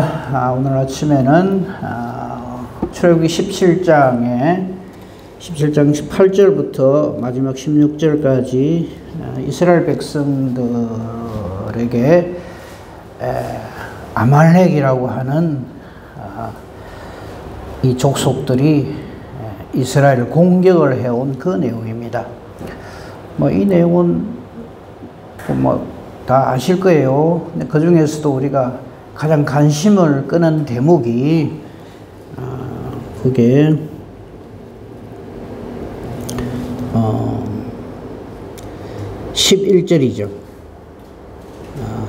오늘 아침에는 출애굽기 17장 18절부터 마지막 16절까지 이스라엘 백성들에게 아말렉이라고 하는 이 족속들이 이스라엘을 공격을 해온 그 내용입니다. 이 내용은 다 아실 거예요. 그 중에서도 우리가 가장 관심을 끄는 대목이 그게 11절이죠.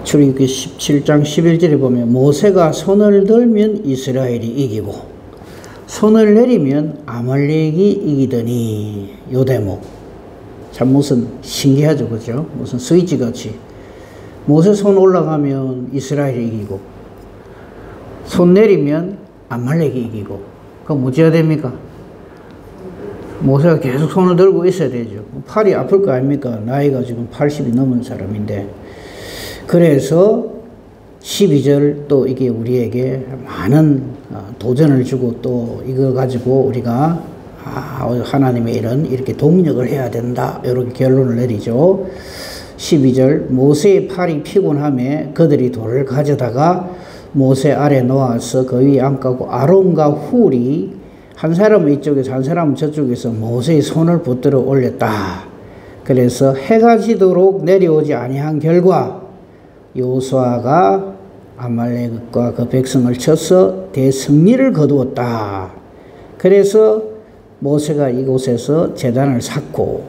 출애굽기 17장 11절에 보면 모세가 손을 들면 이스라엘이 이기고 손을 내리면 아말렉이 이기더니 요 대목 참 무슨 신기하죠, 그죠? 무슨 스위치 같이 모세 손 올라가면 이스라엘이 이기고 손 내리면 아말렉이 이기고 그럼 어찌해야 됩니까? 모세가 계속 손을 들고 있어야 되죠. 팔이 아플 거 아닙니까? 나이가 지금 80이 넘은 사람인데. 그래서 12절 또 이게 우리에게 많은 도전을 주고 또 이거 가지고 우리가 하나님의 일은 이렇게 동력을 해야 된다 이렇게 결론을 내리죠. 12절 모세의 팔이 피곤함에 그들이 돌을 가져다가 모세 아래 놓아서 그 위에 앉고 아론과 훌이 한 사람은 이쪽에서 한 사람은 저쪽에서 모세의 손을 붙들어 올렸다. 그래서 해가 지도록 내려오지 아니한 결과 여호수아가 아말렉과 그 백성을 쳐서 대승리를 거두었다. 그래서 모세가 이곳에서 제단을 쌓고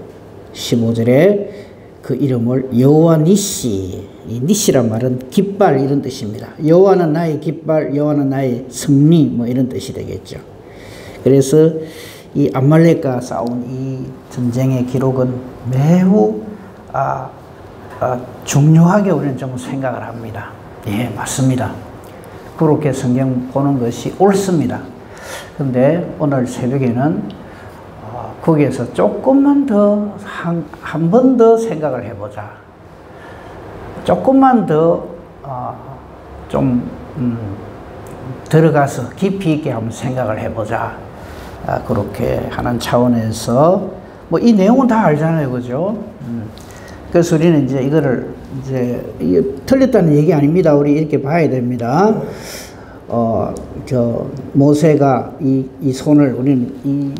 15절에 그 이름을 여호와 니시, 이 니시란 말은 깃발 이런 뜻입니다. 여호와는 나의 깃발, 여호와는 나의 승리 이런 뜻이 되겠죠. 그래서 이 아말렉과 싸운 이 전쟁의 기록은 매우 중요하게 우리는 좀 생각을 합니다. 예, 맞습니다. 그렇게 성경 보는 것이 옳습니다. 그런데 오늘 새벽에는 거기에서 조금만 더 한 번 더 생각을 해보자. 조금만 더 들어가서 깊이 있게 한번 생각을 해보자. 그렇게 하는 차원에서 이 내용은 다 알잖아요, 그죠? 그래서 우리는 이제 이거를 이게 틀렸다는 얘기 아닙니다. 우리 이렇게 봐야 됩니다. 모세가 이 손을 우리는 이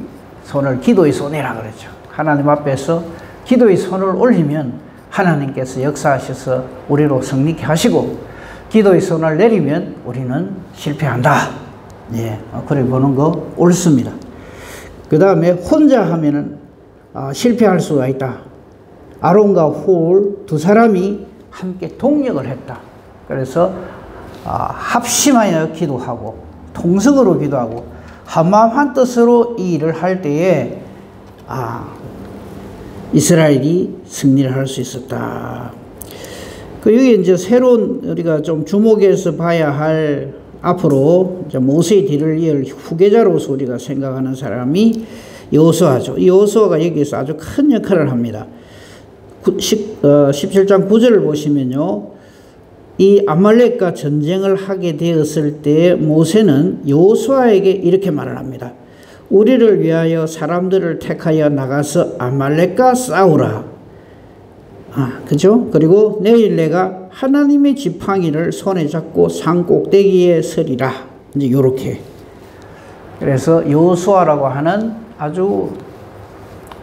손을 기도의 손이라 그러죠. 하나님 앞에서 기도의 손을 올리면 하나님께서 역사하셔서 우리로 승리케 하시고 기도의 손을 내리면 우리는 실패한다. 예, 그래 보는 거 옳습니다. 그 다음에 혼자 하면은 실패할 수가 있다. 아론과 훌 두 사람이 함께 동력을 했다. 그래서 합심하여 기도하고 통성으로 기도하고 한마음 한뜻으로 이 일을 할 때에 이스라엘이 승리를 할 수 있었다. 여기 이제 새로운 우리가 좀 주목해서 봐야 할 앞으로 이제 모세의 뒤를 이을 후계자로서 우리가 생각하는 사람이 여호수아죠. 이 여호수아가 여기에서 아주 큰 역할을 합니다. 17장 9절을 보시면요. 이 아말렉과 전쟁을 하게 되었을 때 모세는 여호수아에게 이렇게 말을 합니다. 우리를 위하여 사람들을 택하여 나가서 아말렉과 싸우라. 그죠? 그리고 내일 내가 하나님의 지팡이를 손에 잡고 산 꼭대기에 서리라. 이제 요렇게. 그래서 여호수아라고 하는 아주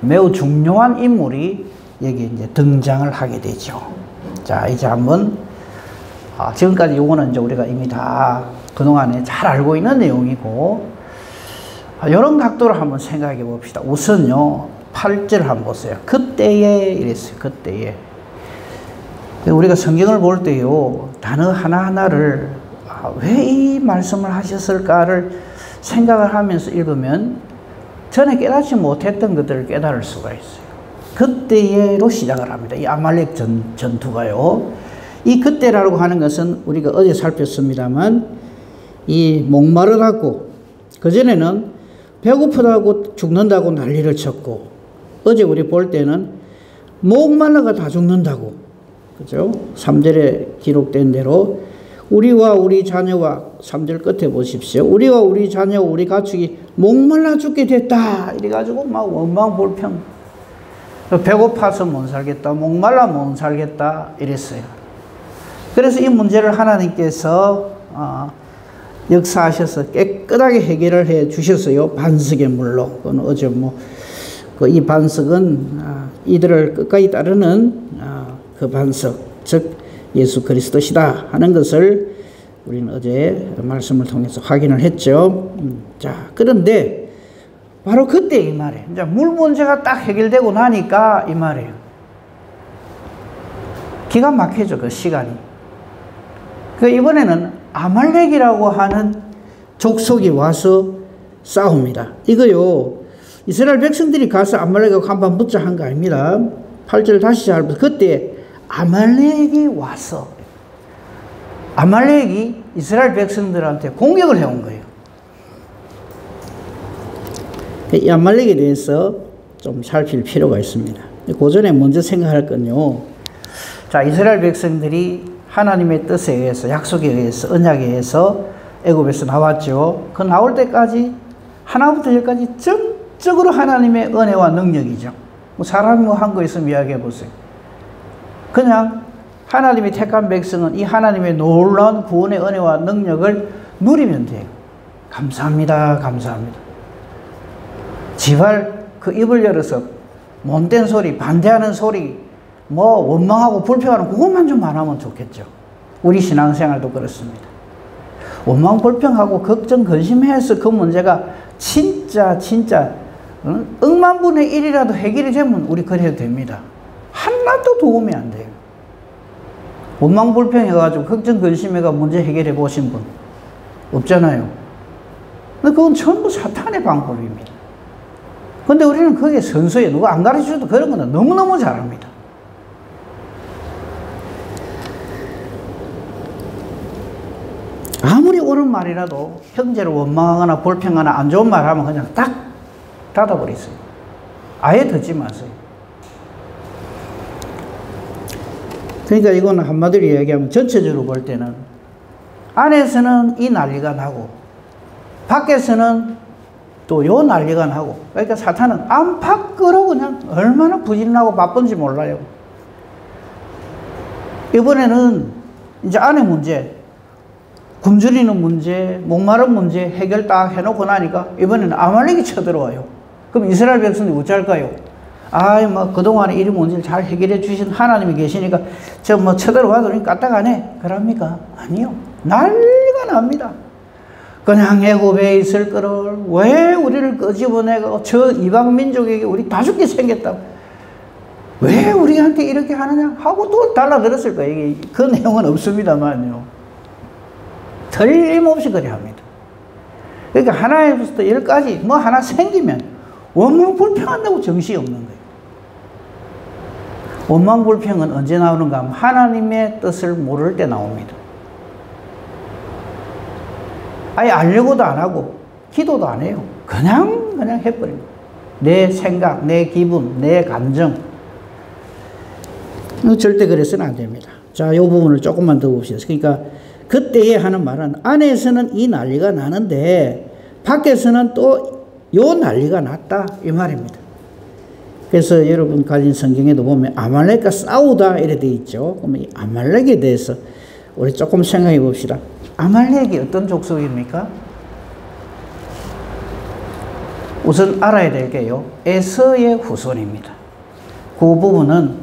매우 중요한 인물이 여기 이제 등장을 하게 되죠. 자, 이제 한번 지금까지 요거는 이제 우리가 이미 다 그동안에 잘 알고 있는 내용이고 이런 각도로 한번 생각해 봅시다. 우선요 8절 한번 보세요. 그때에 이랬어요. 그때에 우리가 성경을 볼 때요 단어 하나하나를 왜 이 말씀을 하셨을까를 생각을 하면서 읽으면 전에 깨닫지 못했던 것들을 깨달을 수가 있어요. 그때로 시작을 합니다. 이 아말렉 전투가요. 이 그때라고 하는 것은 우리가 어제 살폈습니다만 이 목마르다고 그전에는 배고프다고 죽는다고 난리를 쳤고 어제 우리 볼 때는 목말라가 다 죽는다고 그죠? 3절에 기록된 대로 우리와 우리 자녀와 3절 끝에 보십시오. 우리와 우리 자녀와 우리 가축이 목말라 죽게 됐다. 이래가지고 막 원망불평. 배고파서 못 살겠다. 목말라 못 살겠다. 이랬어요. 그래서 이 문제를 하나님께서 역사하셔서 깨끗하게 해결을 해 주셨어요. 반석의 물로. 그건 어제 이 반석은 이들을 끝까지 따르는 그 반석, 즉 예수 그리스도시다 하는 것을 우리는 어제 말씀을 통해서 확인을 했죠. 자, 그런데 바로 그때 이 말이에요. 이제 물 문제가 딱 해결되고 나니까 이 말이에요. 기가 막히죠, 그 시간이. 이번에는 아말렉이라고 하는 족속이 와서 싸웁니다. 이거요, 이스라엘 백성들이 가서 아말렉하고 한판 붙자 한 거 아닙니다. 8절 다시 잘 보세요. 그때 아말렉이 와서, 아말렉이 이스라엘 백성들한테 공격을 해온 거예요. 이 아말렉에 대해서 좀 살필 필요가 있습니다. 그 전에 먼저 생각할 건요, 자, 이스라엘 백성들이 하나님의 뜻에 의해서, 약속에 의해서, 언약에 의해서 애굽에서 나왔죠. 그 나올 때까지 하나부터 열까지 전적으로 하나님의 은혜와 능력이죠. 사람이 한 거 있으면 이야기해 보세요. 그냥 하나님이 택한 백성은 이 하나님의 놀라운 구원의 은혜와 능력을 누리면 돼요. 감사합니다, 감사합니다. 지발 그 입을 열어서 못된 소리, 반대하는 소리, 원망하고 불평하는 그것만 좀 안 하면 좋겠죠. 우리 신앙생활도 그렇습니다. 원망 불평하고 걱정 근심해서 그 문제가 진짜 억만분의 1이라도 해결이 되면 우리 그래도 됩니다. 하나도 도움이 안 돼요. 원망 불평해가지고 걱정 근심해가 문제 해결해 보신 분 없잖아요. 근데 그건 전부 사탄의 방법입니다. 근데 우리는 그게 선서에 누가 안 가르쳐줘도 그런 거는 너무너무 잘합니다. 아무리 옳은 말이라도 형제를 원망하거나 불평하거나 안 좋은 말 하면 그냥 딱 닫아버리세요. 아예 듣지 마세요. 그러니까 이거는 한마디로 이야기하면 전체적으로 볼 때는 안에서는 이 난리가 나고 밖에서는 또 요 난리가 나고, 그러니까 사탄은 안팎으로 그냥 얼마나 부진하고 바쁜지 몰라요. 이번에는 이제 안의 문제, 굶주리는 문제, 목마른 문제 해결 딱 해놓고 나니까 이번에는 아말렉이 쳐들어와요. 그럼 이스라엘 백성들이 어쩔까요? 그동안에 이 문제를 잘 해결해 주신 하나님이 계시니까 쳐들어와도 까딱하네. 그럽니까? 아니요. 난리가 납니다. 그냥 애굽에 있을 거를 왜 우리를 끄집어내고 저 이방 민족에게 우리 다 죽게 생겼다. 왜 우리한테 이렇게 하느냐 하고 또 달라들었을 거예요. 그 내용은 없습니다만요. 틀림없이 그래 합니다. 그러니까 하나에서부터 10까지 하나 생기면 원망 불평한다고 정신이 없는 거예요. 원망 불평은 언제 나오는가 하면 하나님의 뜻을 모를 때 나옵니다. 아예 알려고도 안 하고 기도도 안 해요. 그냥 해버립니다. 내 생각, 내 기분, 내 감정. 절대 그래서는 안 됩니다. 자, 이 부분을 조금만 더 봅시다. 그러니까 그때에 하는 말은 안에서는 이 난리가 나는데 밖에서는 또 요 난리가 났다 이 말입니다. 그래서 여러분 가진 성경에도 보면 아말렉과 싸우다 이래 돼 있죠. 그러면 이 아말렉에 대해서 우리 조금 생각해 봅시다. 아말렉이 어떤 족속입니까? 우선 알아야 될 게요, 에서의 후손입니다. 그 부분은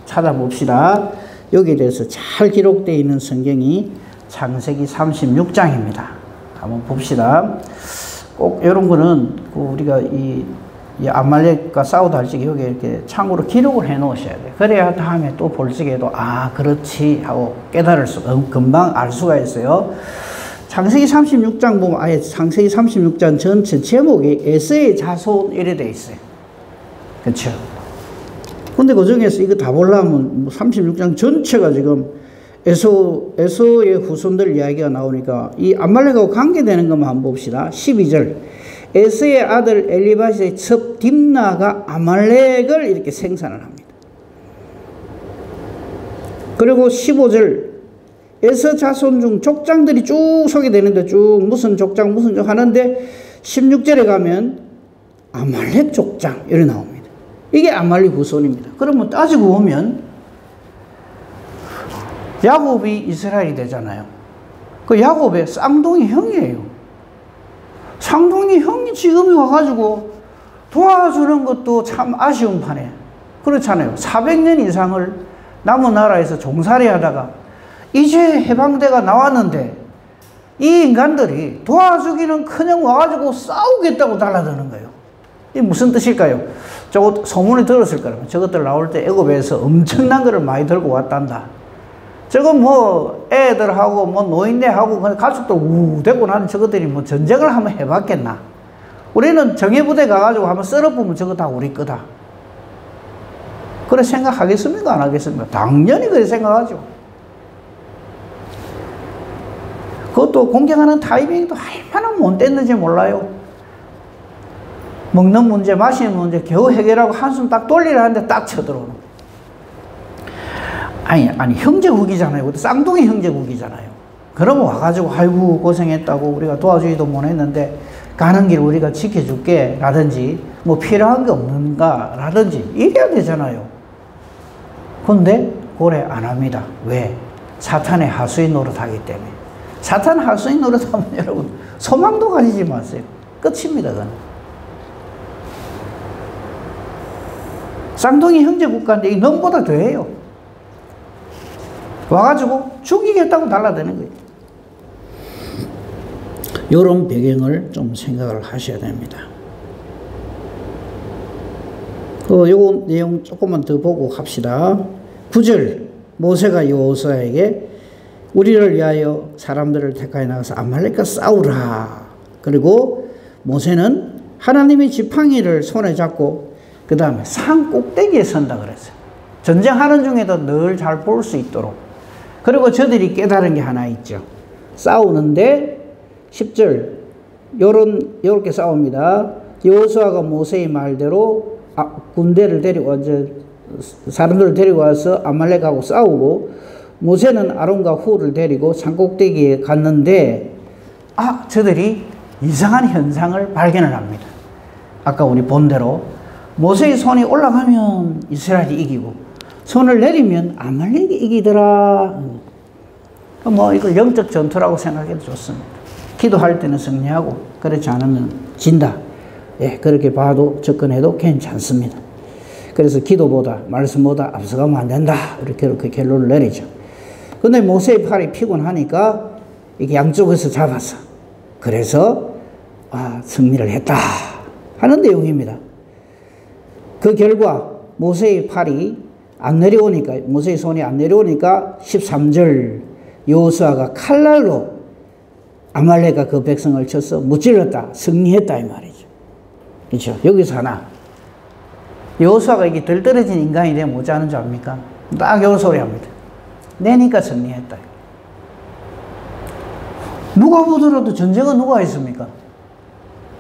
찾아봅시다. 여기에 대해서 잘 기록되어 있는 성경이 창세기 36장입니다. 한번 봅시다. 꼭 이런 거는 우리가 이 아말렉과 싸우다 할 적에 여기 이렇게 참고로 기록을 해 놓으셔야 돼요. 그래야 다음에 또 볼 적에도 그렇지 하고 깨달을 금방 알 수가 있어요. 창세기 36장 보면 아예 창세기 36장 전체 제목이 에서의 자손 이래 돼 있어요. 그렇죠? 근데 그 중에서 이거 다 보려면 36장 전체가 지금 에서의 후손들 이야기가 나오니까 이 아말렉하고 관계되는 것만 한번 봅시다. 12절. 에서의 아들 엘리바스의 첩 딥나가 아말렉을 이렇게 생산을 합니다. 그리고 15절. 에서 자손 중 족장들이 쭉 소개되는데 쭉 무슨 족장 무슨 족 하는데 16절에 가면 아말렉 족장 이렇게 나옵니다. 이게 아말렉 후손입니다. 그러면 따지고 보면 야곱이 이스라엘이 되잖아요. 그 야곱의 쌍둥이 형이에요. 쌍둥이 형이 지금이 와가지고 도와주는 것도 참 아쉬운 판에 그렇잖아요. 400년 이상을 남은 나라에서 종살이 하다가 이제 해방대가 나왔는데 이 인간들이 도와주기는커녕 와가지고 싸우겠다고 달라드는 거예요. 이게 무슨 뜻일까요? 저거 소문이 들었을 거라면 저것들 나올 때 애굽에서 엄청난 거를 많이 들고 왔단다. 저거 뭐 애들하고 뭐 노인네하고 가족들 우 데리고 나는 저것들이 뭐 전쟁을 한번 해봤겠나. 우리는 정예부대 가가지고 한번 썰어보면 저거 다 우리 거다. 그래 생각하겠습니까? 안 하겠습니까? 당연히 그렇게 생각하죠. 그것도 공격하는 타이밍도 얼마나 못됐는지 몰라요. 먹는 문제, 마시는 문제 겨우 해결하고 한숨 딱 돌리려 하는데 딱 쳐들어오는 거예요. 아니 형제국이잖아요. 그것도 쌍둥이 형제국이잖아요. 그러면 와가지고 아이고 고생했다고 우리가 도와주기도 못했는데 가는 길 우리가 지켜줄게 라든지 뭐 필요한 게 없는가 라든지 이래야 되잖아요. 근데 고래 안 합니다. 왜? 사탄의 하수인 노릇하기 때문에. 사탄 하수인 노릇하면 여러분 소망도 가지지 마세요. 끝입니다. 그건. 쌍둥이 형제 국가인데 이 넘보다 더해요. 와가지고 죽이겠다고 달라드는 거예요. 이런 배경을 좀 생각을 하셔야 됩니다. 요거 내용 조금만 더 보고 갑시다. 9절 모세가 여호수아에게 우리를 위하여 사람들을 택하여 나가서 아말렉과 싸우라. 그리고 모세는 하나님의 지팡이를 손에 잡고 그 다음에 산 꼭대기에 선다 그랬어요. 전쟁하는 중에도 늘 잘 볼 수 있도록. 그리고 저들이 깨달은 게 하나 있죠. 싸우는데 10절 요렇게 싸웁니다. 여호수아가 모세의 말대로 군대를 데리고 사람들을 데리고 와서 아말렉하고 싸우고 모세는 아론과 훌을 데리고 산꼭대기에 갔는데 저들이 이상한 현상을 발견을 합니다. 아까 우리 본 대로 모세의 손이 올라가면 이스라엘이 이기고 손을 내리면 아말렉이 이기더라. 뭐 이걸 영적 전투라고 생각해도 좋습니다. 기도할 때는 승리하고 그렇지 않으면 진다. 예, 그렇게 봐도 접근해도 괜찮습니다. 그래서 기도보다 말씀보다 앞서가면 안 된다. 이렇게 결론을 내리죠. 근데 모세의 팔이 피곤하니까 이게 양쪽에서 잡았어. 그래서 승리를 했다 하는 내용입니다. 그 결과 모세의 팔이 안 내려오니까 모세의 손이 안 내려오니까 13절 여호수아가 칼날로 아말렉과 그 백성을 쳐서 무찔렀다. 승리했다 이 말이죠. 그렇죠? 여기서 하나 여호수아가 이게 덜 떨어진 인간이 되면 뭐지 하는 줄 압니까? 딱 요 소리 합니다. 내니까 승리했다. 누가 보더라도 전쟁은 누가 했습니까?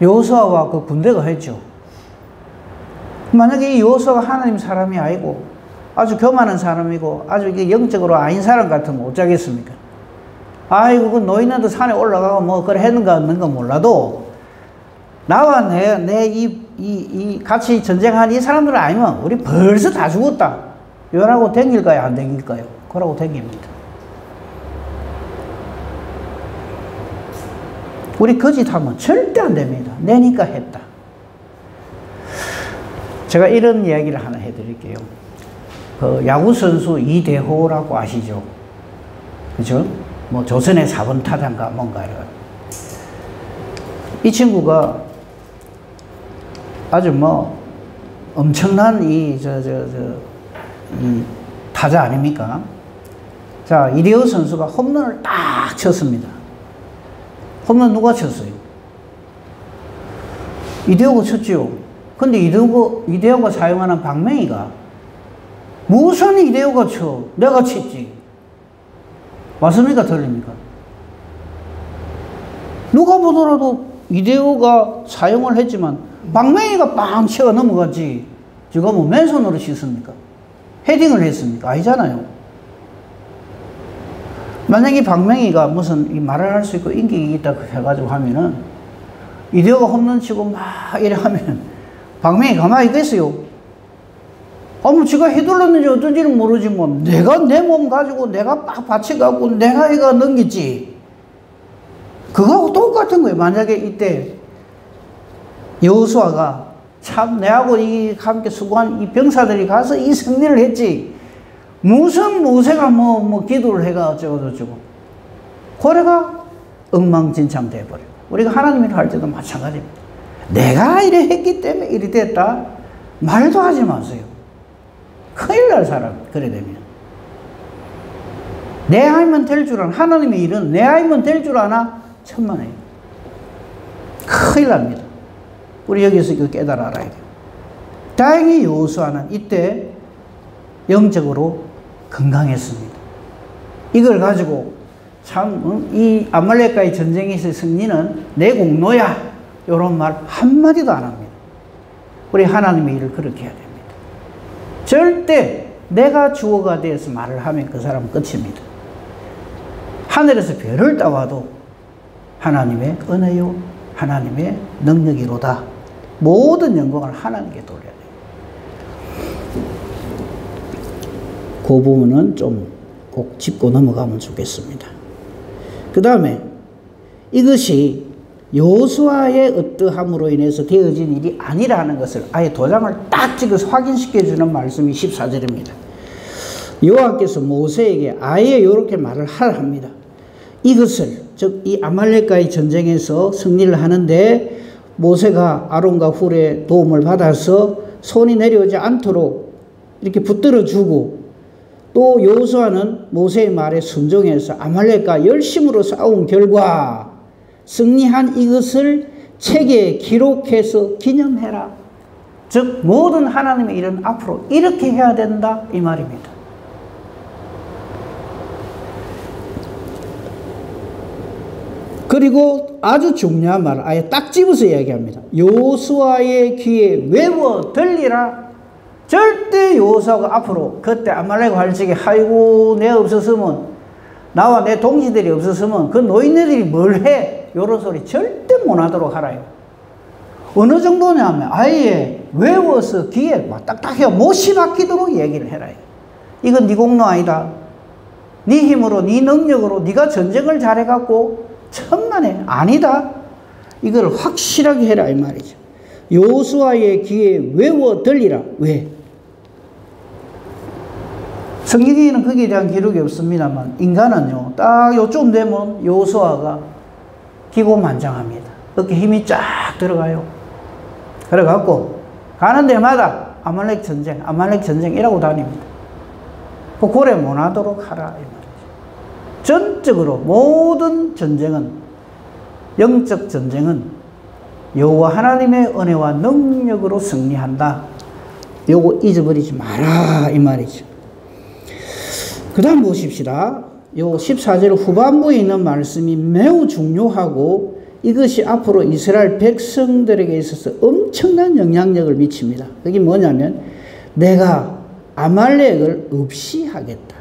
여호수아와 그 군대가 했죠. 만약에 이 여호수아가 하나님 사람이 아니고 아주 교만한 사람이고 아주 영적으로 아닌 사람 같으면 어쩌겠습니까? 아이고 그 노인네도 산에 올라가고 뭐 그래 했는가 없는가 몰라도 나와 이 같이 전쟁한 이 사람들 아니면 우리 벌써 다 죽었다. 이러고 댕길까요? 안 댕길까요? 그러고 댕깁니다. 우리 거짓하면 절대 안 됩니다. 내니까 했다. 제가 이런 이야기를 하나 해드릴게요. 그 야구선수 이대호라고 아시죠? 그죠? 뭐 조선의 4번 타자인가 뭔가 이런. 이 아주 뭐 엄청난 이 타자 아닙니까? 자, 이대호 선수가 홈런을 딱 쳤습니다. 홈런 누가 쳤어요? 이대호가 쳤지요. 근데 이대호가 사용하는 방맹이가 무슨 이대호가 쳐? 내가 쳤지. 맞습니까? 틀립니까? 누가 보더라도 이대호가 사용을 했지만 방맹이가 빵 치어 넘어갔지. 지금 뭐 맨손으로 쳤습니까? 헤딩을 했습니까? 아니잖아요. 만약에 박명희가 무슨 이 말을 할 수 있고 인격이 있다고 해가지고 하면은 이대호가 홈런 치고 막 이래 하면 박명희 가만히 있겠어요? 뭐 지가 해둘렀는지 어떤지는 모르지 뭐 내가 내 몸 가지고 내가 막 받쳐갖고 내가 애가 넘겼지. 그거하고 똑같은 거예요. 만약에 이때 여호수아가 참 내하고 이 함께 수고한 이 병사들이 가서 이 승리를 했지. 무슨 모세가 뭐 기도를 해가 어쩌고 고래가 엉망진창 돼버려. 우리가 하나님 일을 할 때도 마찬가지입니다. 내가 이래 했기 때문에 이래 됐다. 말도 하지 마세요. 큰일 날 사람 그래 되면. 내 아이면 될 줄 아나. 하나님의 일은 내 아이면 될 줄 아나 천만에요. 큰일 납니다. 우리 여기서 이거 깨달아 알아야 돼요. 다행히 여호수아는 이때 영적으로 건강했습니다. 이걸 가지고 참 이 아말렉과의 전쟁에서 승리는 내 공로야 이런 말 한마디도 안 합니다. 우리 하나님의 일을 그렇게 해야 됩니다. 절대 내가 주어가 되어서 말을 하면 그 사람은 끝입니다. 하늘에서 별을 따와도 하나님의 은혜요 하나님의 능력이로다. 모든 영광을 하나님께 돌려야 돼요. 그 부분은 좀 꼭 짚고 넘어가면 좋겠습니다. 그 다음에 이것이 여호수아의 어떠함으로 인해서 되어진 일이 아니라는 것을 아예 도장을 딱 찍어서 확인시켜 주는 말씀이 14절입니다. 여호와께서 모세에게 아예 이렇게 말을 하라 합니다. 이것을 즉 이 아말렉과의 전쟁에서 승리를 하는데 모세가 아론과 훌의 도움을 받아서 손이 내려오지 않도록 이렇게 붙들어 주고 또 여호수아는 모세의 말에 순종해서 아말렉과 열심으로 싸운 결과 승리한 이것을 책에 기록해서 기념해라. 즉 모든 하나님의 일은 앞으로 이렇게 해야 된다 이 말입니다. 그리고 아주 중요한 말을 아예 딱 집어서 이야기합니다. 여호수아의 귀에 외워 들리라. 절대 여호수아가 앞으로 그때 아말렉 할 적에 아이고 내 없었으면 나와 내 동지들이 없었으면 그 노인네들이 뭘 해? 이런 소리 절대 못 하도록 하라요. 어느 정도냐면 아예 외워서 귀에 막 딱딱해 못이 박히도록 얘기를 해라. 이건 네 공로 아니다. 네 힘으로 네 능력으로 네가 전쟁을 잘해갖고 천만에 아니다. 이걸 확실하게 해라 이 말이죠. 여호수아의 귀에 외워 들리라. 왜? 성경에는 거기에 대한 기록이 없습니다만 인간은요 딱 요쯤 되면 여호수아가 기고만장합니다. 어깨 힘이 쫙 들어가요. 그래갖고 가는 데마다 아말렉 전쟁이라고 다닙니다. 그 고래 못하도록 하라 이 말이죠. 전적으로 모든 전쟁은 영적 전쟁은 여호와 하나님의 은혜와 능력으로 승리한다. 요거 잊어버리지 마라 이 말이죠. 그 다음 보십시다. 요 14절 후반부에 있는 말씀이 매우 중요하고 이것이 앞으로 이스라엘 백성들에게 있어서 엄청난 영향력을 미칩니다. 그게 뭐냐면 내가 아말렉을 없이 하겠다.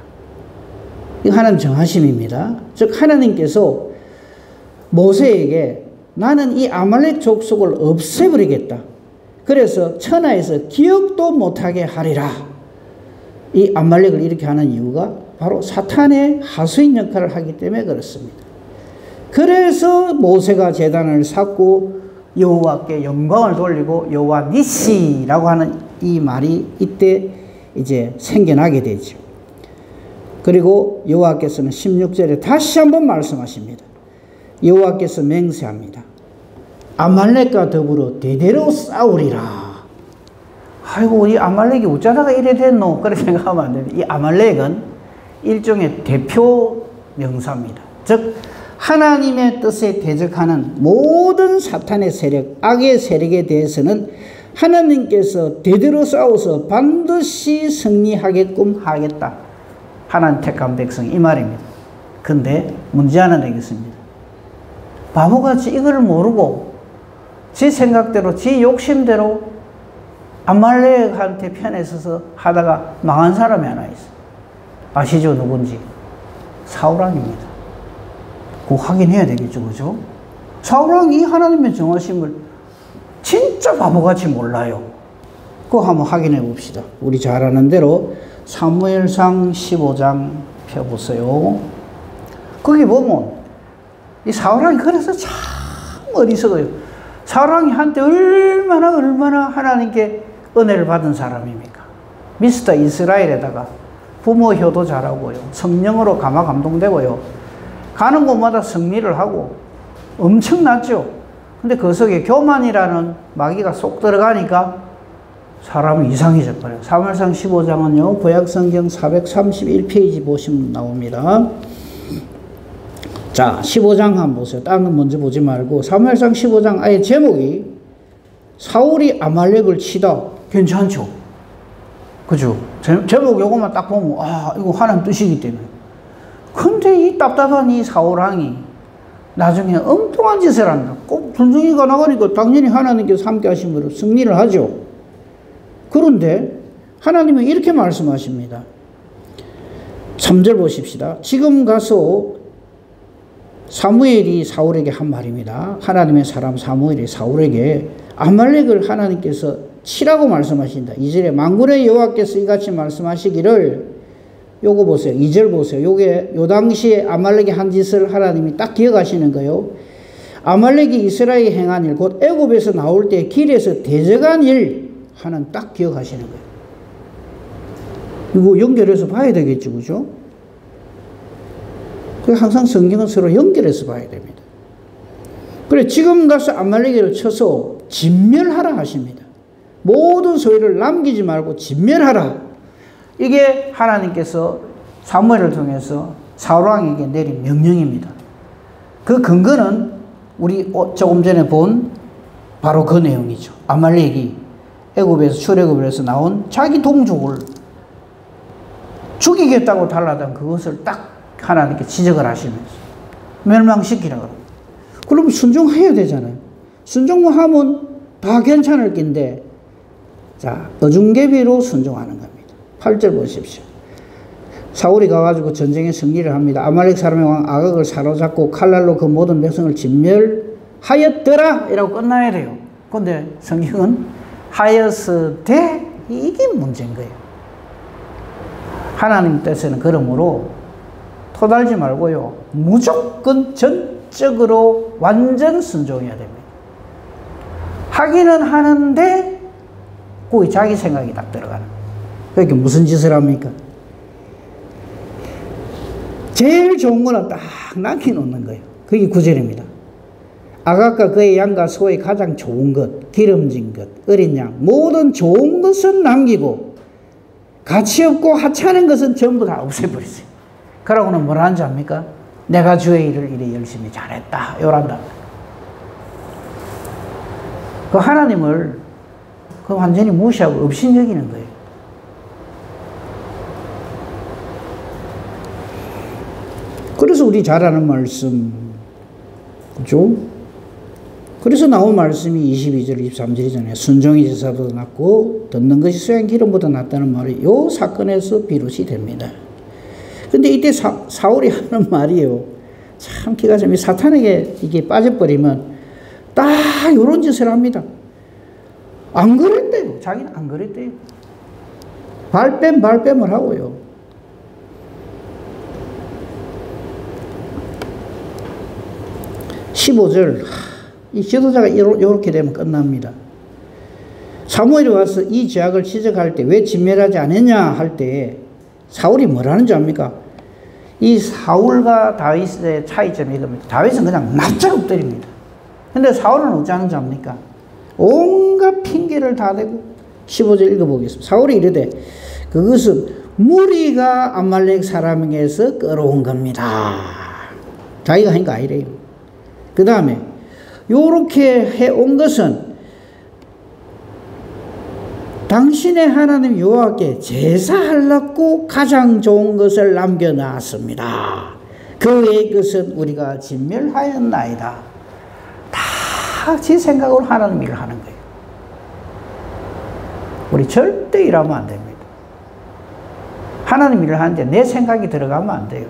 이거 하나님 정하심입니다. 즉 하나님께서 모세에게 나는 이 아말렉 족속을 없애버리겠다. 그래서 천하에서 기억도 못하게 하리라. 이 아말렉을 이렇게 하는 이유가 바로 사탄의 하수인 역할을 하기 때문에 그렇습니다. 그래서 모세가 제단을 쌓고 여호와께 영광을 돌리고 여호와 니시라고 하는 이 말이 이때 이제 생겨나게 되죠. 그리고 여호와께서는 16절에 다시 한번 말씀하십니다. 여호와께서 맹세합니다. 아말렉과 더불어 대대로 싸우리라. 아이고 이 아말렉이 어쩌다가 이래 됐노? 그렇게 생각하면 안 됩니다. 이 아말렉은 일종의 대표 명사입니다. 즉 하나님의 뜻에 대적하는 모든 사탄의 세력, 악의 세력에 대해서는 하나님께서 대대로 싸워서 반드시 승리하게끔 하겠다. 하나님 택한 백성 이 말입니다. 근데 문제 하나 되겠습니다. 바보같이 이걸 모르고 지 생각대로 지 욕심대로 아말렉한테 편에 서서 하다가 망한 사람이 하나 있어. 아시죠? 누군지? 사울왕입니다. 그거 확인해야 되겠죠, 그죠? 사울왕이 하나님의 정하심을 진짜 바보같이 몰라요. 그거 한번 확인해 봅시다. 우리 잘 아는 대로 사무엘상 15장 펴보세요. 거기 보면 이 사울왕이 그래서 참 어리석어요. 사울왕이 한때 얼마나 하나님께 은혜를 받은 사람입니까? 미스터 이스라엘에다가 부모 효도 잘하고요. 성령으로 감화감동되고요. 가는 곳마다 승리를 하고 엄청났죠. 근데 그 속에 교만이라는 마귀가 쏙 들어가니까 사람이 이상해져 버려요. 사무엘상 15장은요. 구약성경 431페이지 보시면 나옵니다. 자, 15장 한번 보세요. 다른 건 먼저 보지 말고 사무엘상 15장 아예 제목이 사울이 아말렉을 치다. 괜찮죠? 그죠? 제목 요것만 딱 보면 아, 이거 하나님 뜻이기 때문에. 근데 이 답답한 이 사울왕이 나중에 엉뚱한 짓을 한다. 꼭 전쟁이가 나가니까 당연히 하나님께서 함께 하심으로 승리를 하죠. 그런데 하나님은 이렇게 말씀하십니다. 3절 보십시다. 지금 가서 사무엘이 사울에게 한 말입니다. 하나님의 사람 사무엘이 사울에게 아말렉을 하나님께서 치라고 말씀하신다. 2절에 만군의 여호와께서 이같이 말씀하시기를 요거 보세요. 2절 보세요. 요게 요 당시에 아말렉이 한 짓을 하나님이 딱 기억하시는 거예요. 아말렉이 이스라엘이 행한 일, 곧 애굽에서 나올 때 길에서 대적한 일 하나님 딱 기억하시는 거예요. 이거 연결해서 봐야 되겠죠, 그죠? 항상 성경은 서로 연결해서 봐야 됩니다. 그래, 지금 가서 아말렉을 쳐서 진멸하라 하십니다. 모든 소유를 남기지 말고 진멸하라. 이게 하나님께서 사무엘을 통해서 사울왕에게 내린 명령입니다. 그 근거는 우리 조금 전에 본 바로 그 내용이죠. 아말렉이 애굽에서 출애굽을 해서 나온 자기 동족을 죽이겠다고 달라던 그것을 딱 하나님께 지적을 하시면서 멸망시키라고 합니다. 그럼 순종해야 되잖아요. 순종만 하면 다 괜찮을 낀데, 자, 어중개비로 순종하는 겁니다. 8절 보십시오. 사울이 가가지고 전쟁에 승리를 합니다. 아말렉 사람의 왕 아각을 사로잡고 칼날로 그 모든 백성을 진멸하였더라 이라고 끝나야 돼요. 그런데 성경은 하였으되 이게 문제인 거예요. 하나님 뜻에는 그러므로 토달지 말고요. 무조건 전적으로 완전 순종해야 됩니다. 하기는 하는데 거기 자기 생각이 딱 들어가는 거예요. 그러니까 무슨 짓을 합니까? 제일 좋은 거는 딱 남겨놓는 거예요. 그게 9절입니다. 아각과 그의 양과 소의 가장 좋은 것, 기름진 것, 어린 양, 모든 좋은 것은 남기고 가치없고 하찮은 것은 전부 다 없애버리세요. 그러고는 뭐라 하는지 압니까? 내가 주의 일을 이래 열심히 잘했다. 요란다. 그 하나님을 그 완전히 무시하고 업신여기는 거예요. 그래서 우리 잘 아는 말씀, 그죠? 그래서 나온 말씀이 22절, 23절이잖아요. 순종이 제사보다 낫고 듣는 것이 수양 기름보다 낫다는 말이 요 사건에서 비롯이 됩니다. 근데 이때 사울이 하는 말이에요. 참 기가 막히게 사탄에게 이게 빠져버리면 딱 요런 짓을 합니다. 안 그랬대요. 자기는 안 그랬대요. 발뺌을 하고요. (15절) 이 지도자가 이렇게 되면 끝납니다. 사무엘이 와서 이 죄악을 지적할 때 왜 진멸하지 않았냐 할 때 사울이 뭐라는지 압니까? 이 사울과 다윗의 차이점이 이겁니다. 다윗은 그냥 납작 엎드립니다. 근데 사울은 어찌하는지 압니까? 온갖 핑계를 다 대고 15절 읽어보겠습니다. 사울이 이르되 그것은 무리가 아말렉 사람에게서 끌어온 겁니다. 자기가 한 거 아니래요. 그 다음에 요렇게 해온 것은 당신의 하나님 여호와께 제사하려고 가장 좋은 것을 남겨놨습니다. 그 외의 것은 우리가 진멸하였나이다. 다 제 생각으로 하나님 일을 하는 거예요. 우리 절대 이러면 안 됩니다. 하나님 일을 하는데 내 생각이 들어가면 안 돼요.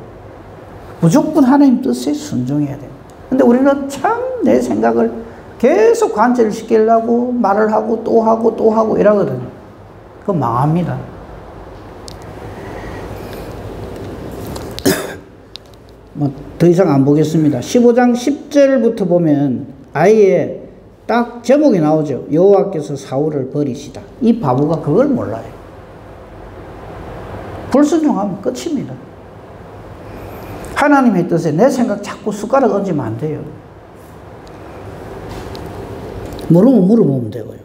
무조건 하나님 뜻에 순종해야 됩니다. 근데 우리는 참 내 생각을 계속 관철 시키려고 말을 하고 또 하고 또 하고 이러거든요. 그거 망합니다. 뭐 더 이상 안 보겠습니다. 15장 10절부터 보면 아예 딱 제목이 나오죠. 여호와께서 사울을 버리시다. 이 바보가 그걸 몰라요. 불순종하면 끝입니다. 하나님의 뜻에 내 생각 자꾸 숟가락 얹으면 안 돼요. 모르면 물어보면 되고요.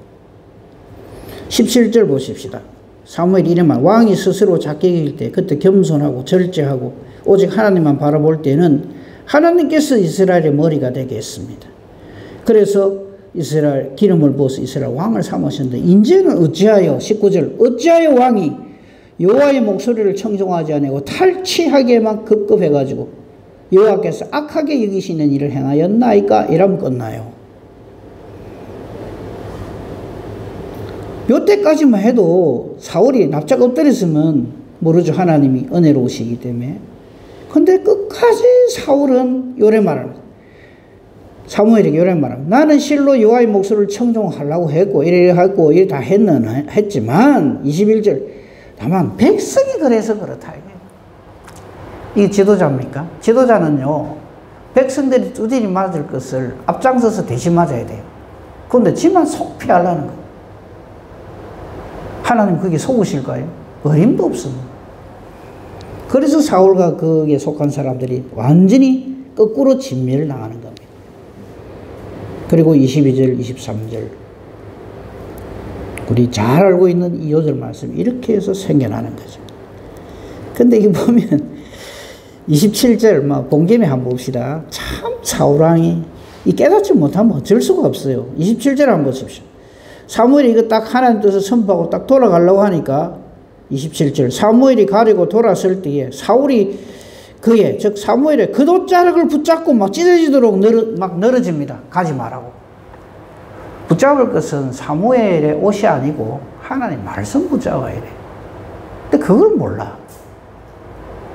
17절 보십시다. 사무엘이 이래만 왕이 스스로 자격일 때 그때 겸손하고 절제하고 오직 하나님만 바라볼 때는 하나님께서 이스라엘의 머리가 되게 했습니다. 그래서 이스라엘 기름을 부어서 이스라엘 왕을 삼으셨는데 이제는 어찌하여 19절 어찌하여 왕이 여호와의 목소리를 청종하지 아니하고 탈취하게만 급급해가지고 여호와께서 악하게 여기시는 일을 행하였나이까? 이러면 끝나요. 요때까지만 해도 사울이 납작 엎드렸으면 모르죠. 하나님이 은혜로우시기 때문에. 근데 끝까지 사울은 요래 말합니다. 사무엘에게 요래 말합니다. 나는 실로 여호와의 목소리를 청종하려고 했고 이래 하고 이래 다 했지만 21절 다만 백성이 그래서 그렇다. 이게 지도자입니까? 지도자는요 백성들이 두드리 맞을 것을 앞장서서 대신 맞아야 돼요. 그런데 지만 속 피하려는 거예요. 하나님 그게 속으실까요? 어림도 없습니다. 그래서 사울과 그에 속한 사람들이 완전히 거꾸로 진멸을 당하는 겁니다. 그리고 22절, 23절 우리 잘 알고 있는 이 요절 말씀 이렇게 해서 생겨나는 거죠. 근데 이거 보면 27절 본김에 한번 봅시다. 참 사울왕이 이 깨닫지 못하면 어쩔 수가 없어요. 27절 한번 보십시오. 사무엘이 이거 딱 하나님 뜻을 선포하고 딱 돌아가려고 하니까 27절 사무엘이 가리고 돌아설 때에 사울이 그의 즉 사무엘의 겉옷자락을 붙잡고 막 찢어지도록 늘어집니다. 가지 말라고. 붙잡을 것은 사무엘의 옷이 아니고 하나님 말씀 붙잡아야 돼. 근데 그걸 몰라.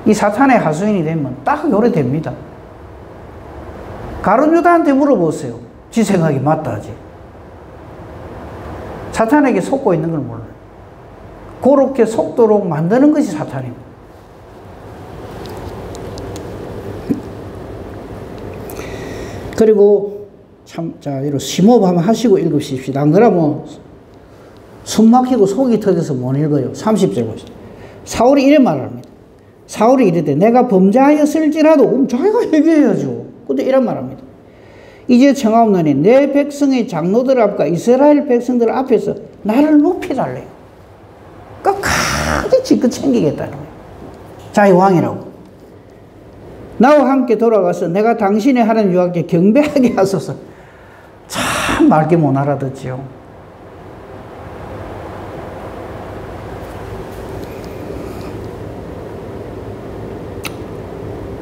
이 사탄의 하수인이 되면 딱 요래 됩니다. 가룟 유다한테 물어보세요. 지 생각이 맞다 하지. 사탄에게 속고 있는 걸 몰라요. 그렇게 속도록 만드는 것이 사탄입니다. 그리고 참, 자, 이런 심호흡 한번 하시고 읽으십시다. 안 그러면 숨 막히고 속이 터져서 못 읽어요. 30절 보시죠. 사울이 이래 말합니다. 사울이 이르되 내가 범죄하였을지라도 자기가 얘기해야죠. 근데 이런 말합니다. 이제 청하옵나니 내 백성의 장로들 앞과 이스라엘 백성들 앞에서 나를 높이달래요. 끝까지 지껏 챙기겠다는 거예요. 자기 왕이라고. 나와 함께 돌아가서 내가 당신의 하나님 여호와께 경배하게 하소서. 참 맑게 못 알아듣지요.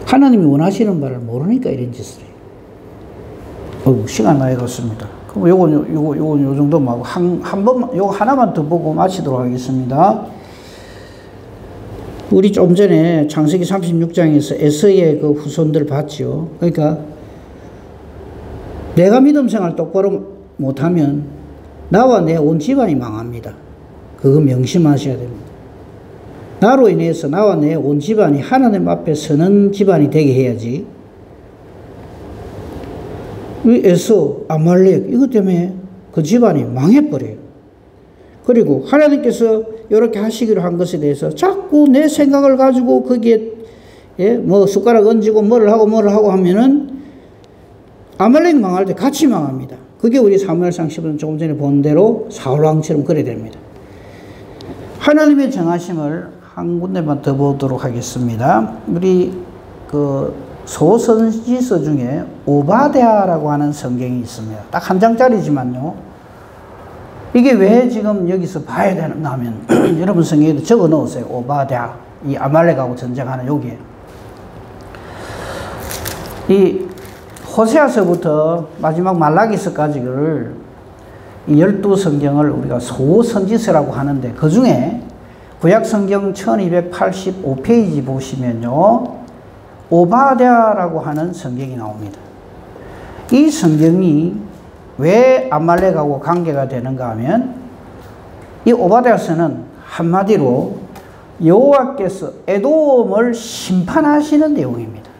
하나님이 원하시는 바를 모르니까 이런 짓을 해요. 시간 많이 갔습니다. 그럼 요건 요 정도만 하고 한 번만 요거 하나만 더 보고 마치도록 하겠습니다. 우리 좀 전에 창세기 36장에서 에서의 그 후손들 봤죠. 그러니까 내가 믿음 생활 똑바로 못하면 나와 내 온 집안이 망합니다. 그거 명심하셔야 됩니다. 나로 인해서 나와 내 온 집안이 하나님 앞에 서는 집안이 되게 해야지. 이 에서, 아말렉 이것 때문에 그 집안이 망해버려요. 그리고 하나님께서 이렇게 하시기로 한 것에 대해서 자꾸 내 생각을 가지고 거기에 뭐 숟가락 얹고 뭐를 하고 하면은 아말렉 망할 때 같이 망합니다. 그게 우리 사무엘상 10은 조금 전에 본 대로 사울왕처럼 그래야 됩니다. 하나님의 정하심을 한 군데만 더 보도록 하겠습니다. 우리 그 소선지서 중에 오바댜라고 하는 성경이 있습니다. 딱 한 장짜리지만요. 이게 왜 지금 여기서 봐야 되는가 하면 여러분 성경에도 적어 놓으세요. 오바댜. 이 아말렉하고 전쟁하는 여기에. 이 호세아서부터 마지막 말라기서까지를 이 12성경을 우리가 소선지서라고 하는데 그 중에 구약성경 1285페이지 보시면요. 오바댜라고 하는 성경이 나옵니다. 이 성경이 왜 아말렉하고 관계가 되는가 하면 이 오바댜서는 한마디로 여호와께서 에돔을 심판하시는 내용입니다.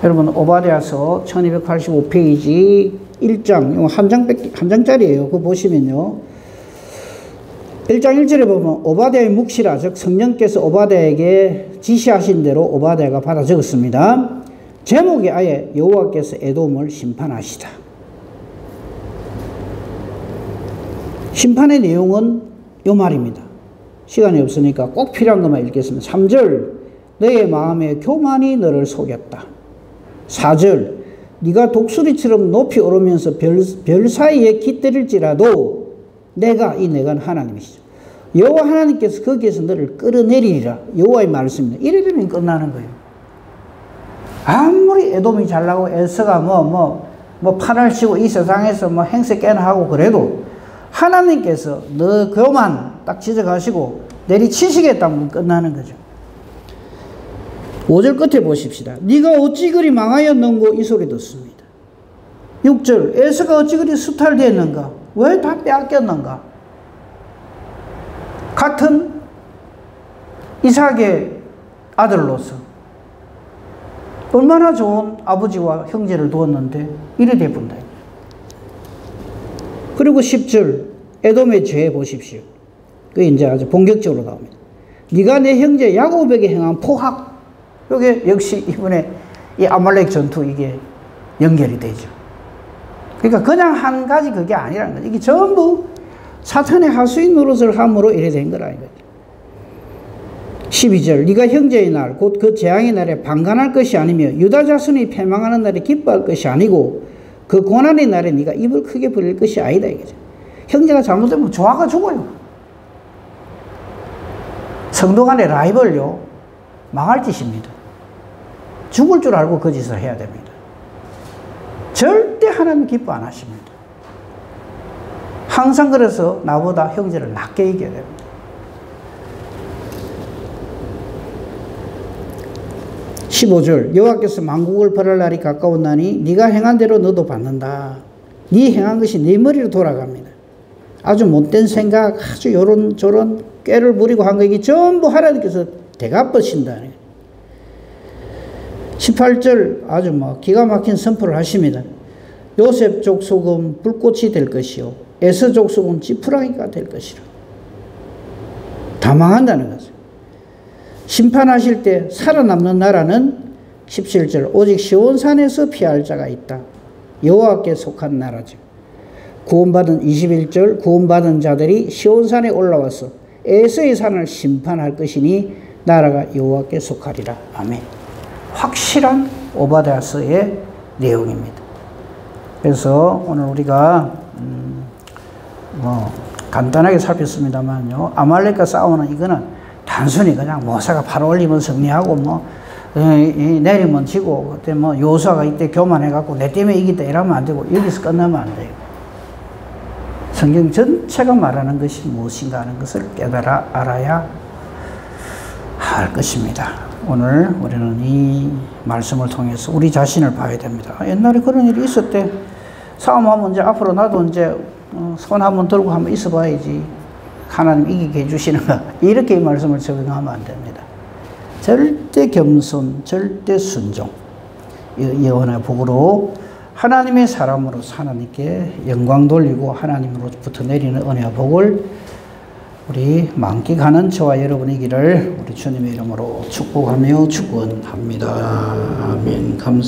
여러분 오바댜서 1285페이지 1장 한 장짜리예요. 그거 보시면요. 1장 1절에 보면 오바댜의 묵시라 즉 성령께서 오바댜에게 지시하신 대로 오바댜가 받아 적었습니다. 제목이 아예 여호와께서 에돔을 심판하시다. 심판의 내용은 요 말입니다. 시간이 없으니까 꼭 필요한 것만 읽겠습니다. 3절 너의 마음의 교만이 너를 속였다. 4절 네가 독수리처럼 높이 오르면서 별 사이에 깃들일지라도 내가 하나님이시죠. 여호와 하나님께서 거기에서 너를 끌어내리리라. 여호와의 말씀입니다. 이래되면 끝나는 거예요. 아무리 에돔이 잘나고 에서가 판을 치고 이 세상에서 행세 깨나 하고 그래도 하나님께서 너 교만 딱 지적하시고 내리치시겠다면 끝나는 거죠. 5절 끝에 보십시다. 네가 어찌 그리 망하였는고 이 소리 듣습니다. 6절 에서가 어찌 그리 수탈되었는가? 왜 다 빼앗겼는가? 같은 이삭의 아들로서 얼마나 좋은 아버지와 형제를 두었는데 이래 돼본다. 그리고 10절 에돔의 죄 보십시오. 그게 이제 아주 본격적으로 나옵니다. 네가 내 형제 야곱에게 행한 포악. 이게 역시 이번에 이 아말렉 전투 이게 연결이 되죠. 그러니까 그냥 한 가지 그게 아니라는 거죠. 이게 전부 사탄의 하수인 노릇을 함으로 이래 된 거라는 거죠. 12절 네가 형제의 날 곧 그 재앙의 날에 방관할 것이 아니며 유다 자손이 패망하는 날에 기뻐할 것이 아니고 그 고난의 날에 네가 입을 크게 벌릴 것이 아니다 이거죠. 형제가 잘못되면 조화가 죽어요. 성도 간의 라이벌요 망할 짓입니다. 죽을 줄 알고 그 짓을 해야 됩니다. 절대 하나님 기뻐 안 하십니다. 항상 그래서 나보다 형제를 낮게 이겨야 됩니다. 15절 여호와께서 만국을 벌할 날이 가까웠나니 네가 행한 대로 너도 받는다. 네 행한 것이 네 머리로 돌아갑니다. 아주 못된 생각 아주 요런저런 꾀를 부리고 한 거 이게 전부 하나님께서 대갚으신다. 18절 아주 기가 막힌 선포를 하십니다. 요셉 족속은 불꽃이 될 것이요 에서 족속은 지푸라기가 될 것이라. 다 망한다는 거죠. 심판하실 때 살아남는 나라는 17절 오직 시온산에서 피할 자가 있다. 여호와께 속한 나라죠. 구원받은 21절 구원받은 자들이 시온산에 올라와서 에서의 산을 심판할 것이니 나라가 여호와께 속하리라. 아멘. 확실한 오바댜서의 내용입니다. 그래서 오늘 우리가 간단하게 살폈습니다만요. 아말렉과 싸우는 이거는 단순히 그냥 모세가 팔 올리면 승리하고 내리면 지고 그때 여호수아가 이때 교만해갖고 내 때문에 이기다 이러면 안 되고 여기서 끝나면 안 돼요. 성경 전체가 말하는 것이 무엇인가 하는 것을 깨달아 알아야 할 것입니다. 오늘 우리는 이 말씀을 통해서 우리 자신을 봐야 됩니다. 옛날에 그런 일이 있었대. 싸움하면 이제 앞으로 나도 이제 손 한번 들고 한번 있어 봐야지. 하나님 이기게 해주시는가. 이렇게 이 말씀을 적용하면 안 됩니다. 절대 겸손, 절대 순종. 예언의 복으로 하나님의 사람으로 하나님께 영광 돌리고 하나님으로부터 내리는 은혜와 복을 우리 만끽하는 저와 여러분이기를 우리 주님의 이름으로 축복하며 축원합니다. 아멘. 감사합니다.